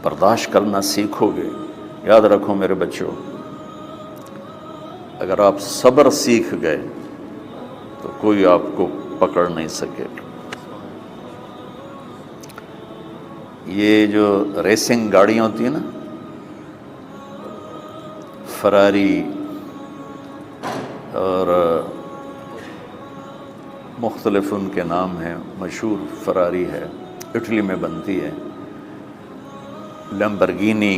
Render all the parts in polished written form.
برداشت کرنا سیکھو گے. یاد رکھو میرے بچوں، اگر آپ صبر سیکھ گئے تو کوئی آپ کو پکڑ نہیں سکے. یہ جو ریسنگ گاڑیاں ہوتی ہیں نا، فراری اور مختلف ان کے نام ہیں، مشہور فراری ہے، اٹلی میں بنتی ہے. لیمبرگینی،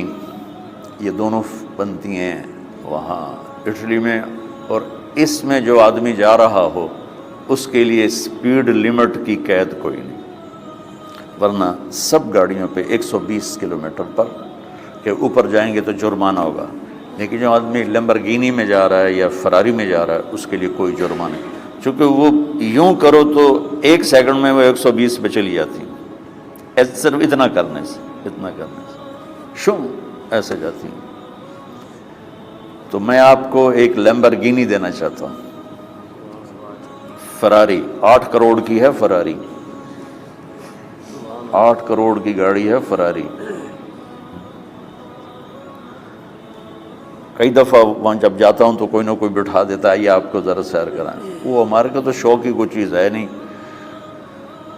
یہ دونوں بنتی ہیں وہاں اٹلی میں. اور اس میں جو آدمی جا رہا ہو اس کے لیے سپیڈ لمٹ کی قید کوئی نہیں، ورنہ سب گاڑیوں پہ 120 کلومیٹر پر کے اوپر جائیں گے تو جرمانہ ہوگا. لیکن جو آدمی لیمبرگینی میں جا رہا ہے یا فراری میں جا رہا ہے اس کے لیے کوئی جرمانہ نہیں، چونکہ وہ یوں کرو تو 1 سیکنڈ میں وہ 120 پہ چلی جاتی ہے، صرف اتنا کرنے سے شو ایسے جاتی ہیں. تو میں آپ کو ایک لیمبرگینی دینا چاہتا ہوں، فراری 8 کروڑ کی ہے. فراری 8 کروڑ کی گاڑی ہے فراری. کئی دفعہ وہاں جب جاتا ہوں تو کوئی نہ کوئی بٹھا دیتا ہے، یہ آپ کو ذرا سیر کرائیں. وہ ہمارے کو تو شوق کی کوئی چیز ہے نہیں،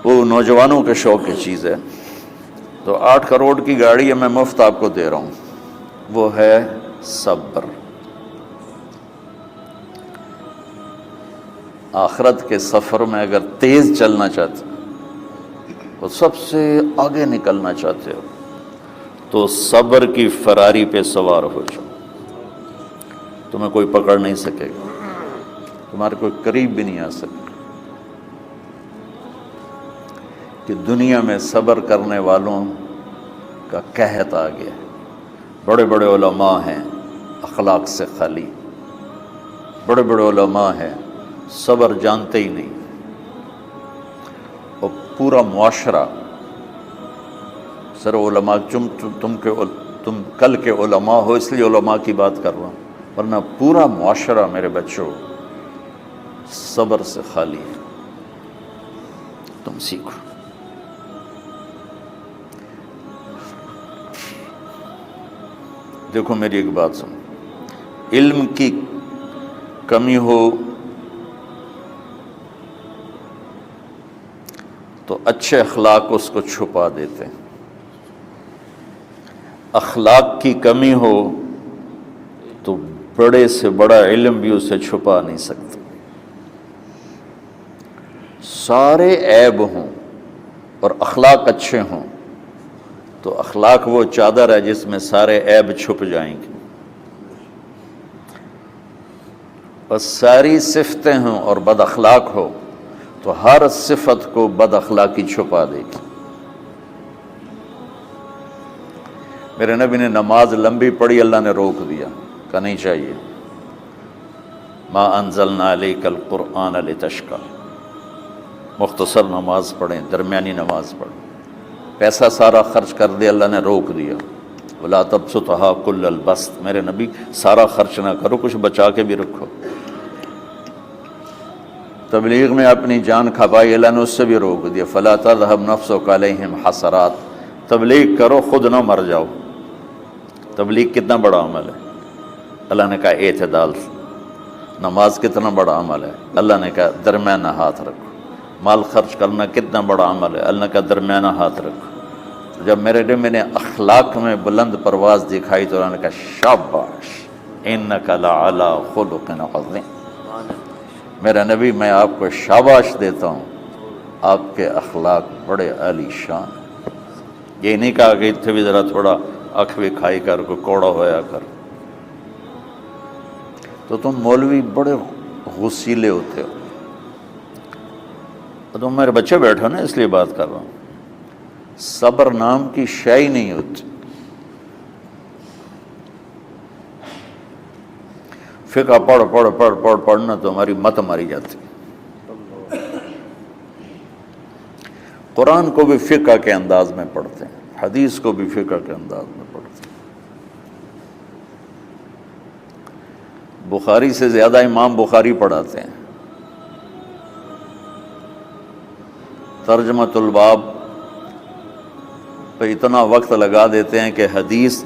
وہ نوجوانوں کے شوق کی چیز ہے. تو 8 کروڑ کی گاڑی ہے، میں مفت آپ کو دے رہا ہوں. وہ ہے صبر. آخرت کے سفر میں اگر تیز چلنا چاہتے اور سب سے آگے نکلنا چاہتے ہو تو صبر کی فراری پہ سوار ہو جاؤ. تمہیں کوئی پکڑ نہیں سکے گا، تمہارے کوئی قریب بھی نہیں آ سکے. کہ دنیا میں صبر کرنے والوں کا قحط آ گیا. بڑے بڑے علماء ہیں اخلاق سے خالی، بڑے بڑے علماء ہیں صبر جانتے ہی نہیں. اور پورا معاشرہ سر علماء، تم کل کے علماء ہو اس لیے علماء کی بات کر رہا ہوں، ورنہ پورا معاشرہ میرے بچوں صبر سے خالی ہے. تم سیکھو. دیکھو میری ایک بات سنو، علم کی کمی ہو تو اچھے اخلاق اس کو چھپا دیتے ہیں. اخلاق کی کمی ہو تو بڑے سے بڑا علم بھی اسے چھپا نہیں سکتا. سارے عیب ہوں اور اخلاق اچھے ہوں تو اخلاق وہ چادر ہے جس میں سارے عیب چھپ جائیں گے. اور ساری صفتیں ہوں اور بد اخلاق ہو تو ہر صفت کو بد اخلاقی چھپا دے گی. میرے نبی نے نماز لمبی پڑھی، اللہ نے روک دیا، کہا نہیں چاہیے. ما انزلنا علیک القرآن لتشقی، مختصر نماز پڑھیں، درمیانی نماز پڑھیں. پیسہ سارا خرچ کر دیا، اللہ نے روک دیا. ولا تبسطھا کل البسط، میرے نبی سارا خرچ نہ کرو، کچھ بچا کے بھی رکھو. تبلیغ میں اپنی جان کھپائی، اللہ نے اس سے بھی روک دیا. فلا تذهب نفسک علیہم حسرات، تبلیغ کرو خود نہ مر جاؤ. تبلیغ کتنا بڑا عمل ہے، اللہ نے کہا اعتدال. نماز کتنا بڑا عمل ہے، اللہ نے کہا درمیانہ ہاتھ رکھو. مال خرچ کرنا کتنا بڑا عمل ہے، اللہ کا درمیانہ ہاتھ رکھو. جب میرے نبی میں نے اخلاق میں بلند پرواز دکھائی تو اللہ نے کہا شاباش انک لعلی خلق عظیم. میرا نبی میں آپ کو شاباش دیتا ہوں، آپ کے اخلاق بڑے عالی شان. یہ نہیں کہا کہ اتنے بھی ذرا تھوڑا اکھ بھی کھائی کر کو کوڑا ہویا کر. تو تم مولوی بڑے غسیلے ہوتے ہو. تم میرے بچے بیٹھو نا، اس لیے بات کر رہا ہوں. صبر نام کی شے ہی نہیں ہوتی. فقہ پڑھنا تو ہماری مت ماری جاتی. قرآن کو بھی فقہ کے انداز میں پڑھتے ہیں، حدیث کو بھی فقہ کے انداز میں پڑھتے ہیں. بخاری سے زیادہ امام بخاری پڑھاتے ہیں. ترجمۃ الباب پہ اتنا وقت لگا دیتے ہیں کہ حدیث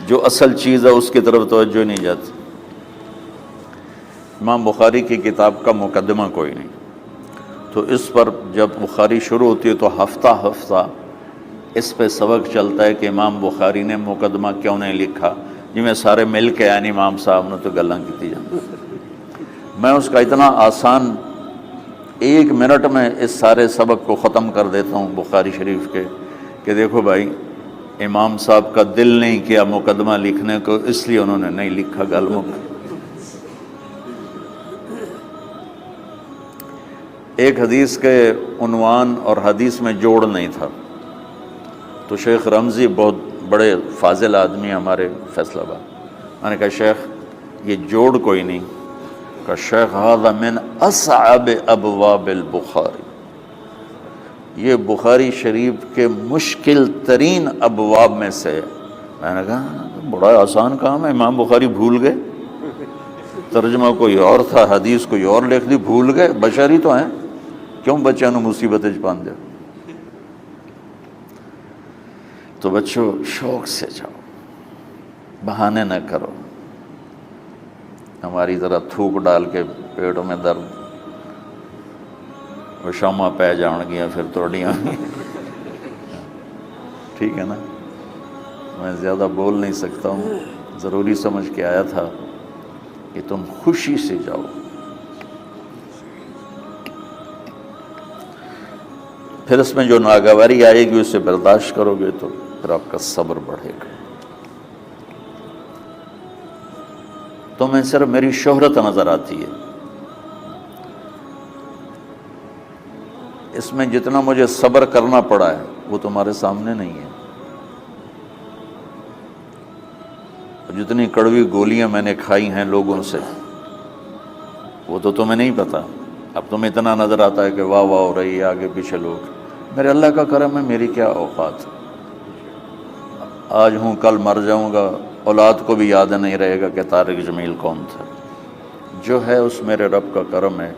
جو اصل چیز ہے اس کی طرف توجہ نہیں جاتی۔ امام بخاری کی کتاب کا مقدمہ کوئی نہیں، تو اس پر جب بخاری شروع ہوتی ہے تو ہفتہ ہفتہ اس پہ سبق چلتا ہے کہ امام بخاری نے مقدمہ کیوں نہیں لکھا، جی میں سارے مل کے یعنی امام صاحب نے تو گلاں کی جان۔ میں اس کا اتنا آسان 1 منٹ میں اس سارے سبق کو ختم کر دیتا ہوں بخاری شریف کے، کہ دیکھو بھائی امام صاحب کا دل نہیں کیا مقدمہ لکھنے کو، اس لیے انہوں نے نہیں لکھا۔ گل ایک حدیث کے عنوان اور حدیث میں جوڑ نہیں تھا، تو شیخ رمزی بہت بڑے فاضل آدمی ہمارے فیصل آباد، میں نے کہا شیخ یہ جوڑ کوئی نہیں، کہا شیخ ھذا من اصعب ابواب البخاری، یہ بخاری شریف کے مشکل ترین ابواب میں سے ہے۔ میں نے کہا بڑا آسان کام ہے، امام بخاری بھول گئے، ترجمہ کوئی اور تھا، حدیث کوئی اور لکھ دی، بھول گئے، بشر ہی تو ہیں، کیوں بچوں نے مصیبت پان دیا۔ تو بچوں شوق سے جاؤ، بہانے نہ کرو، ہماری ذرا تھوک ڈال کے پیٹوں میں درد، وہ شامہ پہ جان گیا پھر توڑیاں، ٹھیک ہے نا۔ میں زیادہ بول نہیں سکتا ہوں، ضروری سمجھ کے آیا تھا کہ تم خوشی سے جاؤ۔ پھر اس میں جو ناگواری آئے گی اسے برداشت کرو گے تو پھر آپ کا صبر بڑھے گا۔ تو میں صرف میری شہرت نظر آتی ہے، اس میں جتنا مجھے صبر کرنا پڑا ہے وہ تمہارے سامنے نہیں ہے، جتنی کڑوی گولیاں میں نے کھائی ہیں لوگوں سے وہ تو تمہیں نہیں پتا۔ اب تمہیں اتنا نظر آتا ہے کہ واہ واہ ہو رہی ہے آگے پیچھے لوگ، میرے اللہ کا کرم ہے، میری کیا اوقات، آج ہوں کل مر جاؤں گا، اولاد کو بھی یاد نہیں رہے گا کہ طارق جمیل کون تھا۔ جو ہے اس میرے رب کا کرم ہے،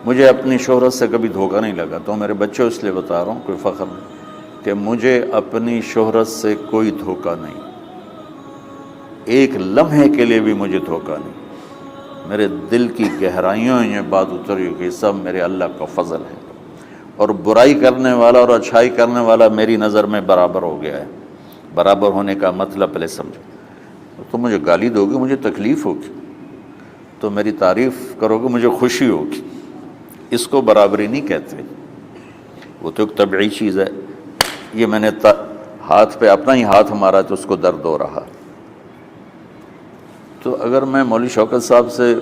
مجھے اپنی شہرت سے کبھی دھوکہ نہیں لگا۔ تو میرے بچوں اس لیے بتا رہا ہوں، کوئی فخر نہیں، کہ مجھے اپنی شہرت سے کوئی دھوکہ نہیں، ایک لمحے کے لیے بھی مجھے دھوکہ نہیں۔ میرے دل کی گہرائیوں یہ بات اتری کہ سب میرے اللہ کا فضل ہے، اور برائی کرنے والا اور اچھائی کرنے والا میری نظر میں برابر ہو گیا ہے۔ برابر ہونے کا مطلب پہلے سمجھو، تو مجھے گالی دو گے مجھے تکلیف ہوگی، تو میری تعریف کرو گے مجھے خوشی ہوگی، اس کو برابری نہیں کہتے، وہ تو ایک طبعی چیز ہے۔ یہ میں نے ہاتھ پہ اپنا ہی ہاتھ مارا تو اس کو درد ہو رہا، تو اگر میں مولوی شوکت صاحب سے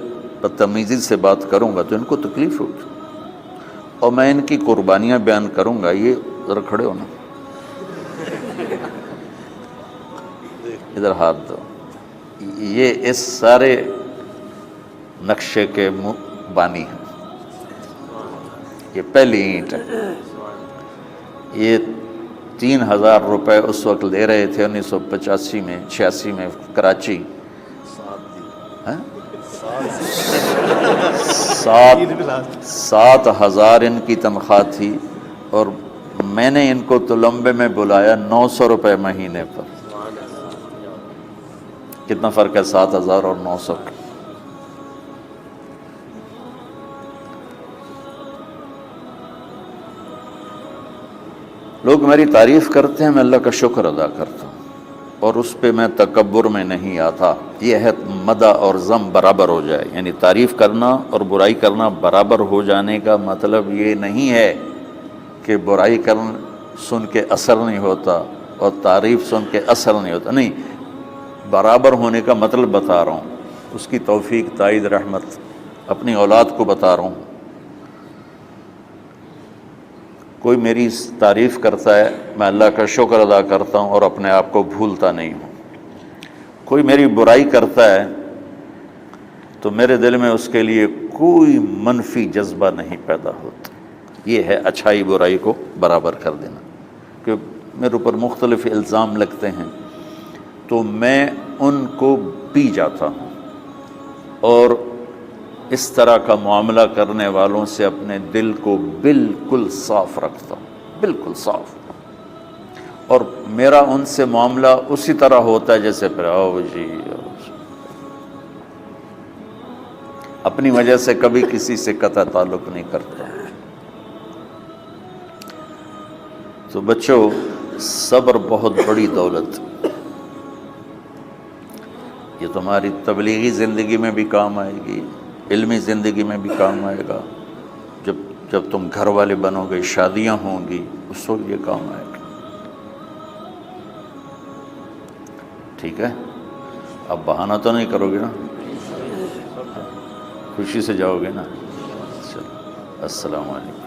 بدتمیزی سے بات کروں گا تو ان کو تکلیف ہوگی، اور میں ان کی قربانیاں بیان کروں گا۔ یہ ذرا کھڑے ہونا، ادھر ہاتھ دو، یہ اس سارے نقشے کے بانی ہیں، یہ پہلی اینٹ ہے۔ یہ 3000 روپے اس وقت لے رہے تھے 1985 میں 86 میں کراچی، 7,000 ان کی تنخواہ تھی، اور میں نے ان کو تلمبے میں بلایا 900 روپے مہینے پر۔ کتنا فرق ہے 7,000 اور 900 کا؟ لوگ میری تعریف کرتے ہیں، میں اللہ کا شکر ادا کرتا ہوں، اور اس پہ میں تکبر میں نہیں آتا۔ یہ ہے مدح اور ذم برابر ہو جائے، یعنی تعریف کرنا اور برائی کرنا برابر ہو جانے کا مطلب یہ نہیں ہے کہ برائی سن کے اثر نہیں ہوتا اور تعریف سن کے اثر نہیں ہوتا، نہیں، برابر ہونے کا مطلب بتا رہا ہوں، اس کی توفیق تائید رحمت اپنی اولاد کو بتا رہا ہوں۔ کوئی میری تعریف کرتا ہے میں اللہ کا شکر ادا کرتا ہوں اور اپنے آپ کو بھولتا نہیں ہوں، کوئی میری برائی کرتا ہے تو میرے دل میں اس کے لیے کوئی منفی جذبہ نہیں پیدا ہوتا۔ یہ ہے اچھائی برائی کو برابر کر دینا۔ کہ میرے اوپر مختلف الزام لگتے ہیں تو میں ان کو پی جاتا ہوں، اور اس طرح کا معاملہ کرنے والوں سے اپنے دل کو بالکل صاف رکھتا ہوں، بالکل صاف، اور میرا ان سے معاملہ اسی طرح ہوتا ہے جیسے پھر آؤ جی اپنی وجہ سے کبھی کسی سے قطع تعلق نہیں کرتا۔ تو بچوں، صبر بہت بڑی دولت، یہ تمہاری تبلیغی زندگی میں بھی کام آئے گی، علمی زندگی میں بھی کام آئے گا، جب تم گھر والے بنو گے، شادیاں ہوں گی، اس وقت یہ کام آئے گا۔ ٹھیک ہے، اب بہانہ تو نہیں کرو گے نا، خوشی سے جاؤ گے نا؟ چلو، السلام علیکم۔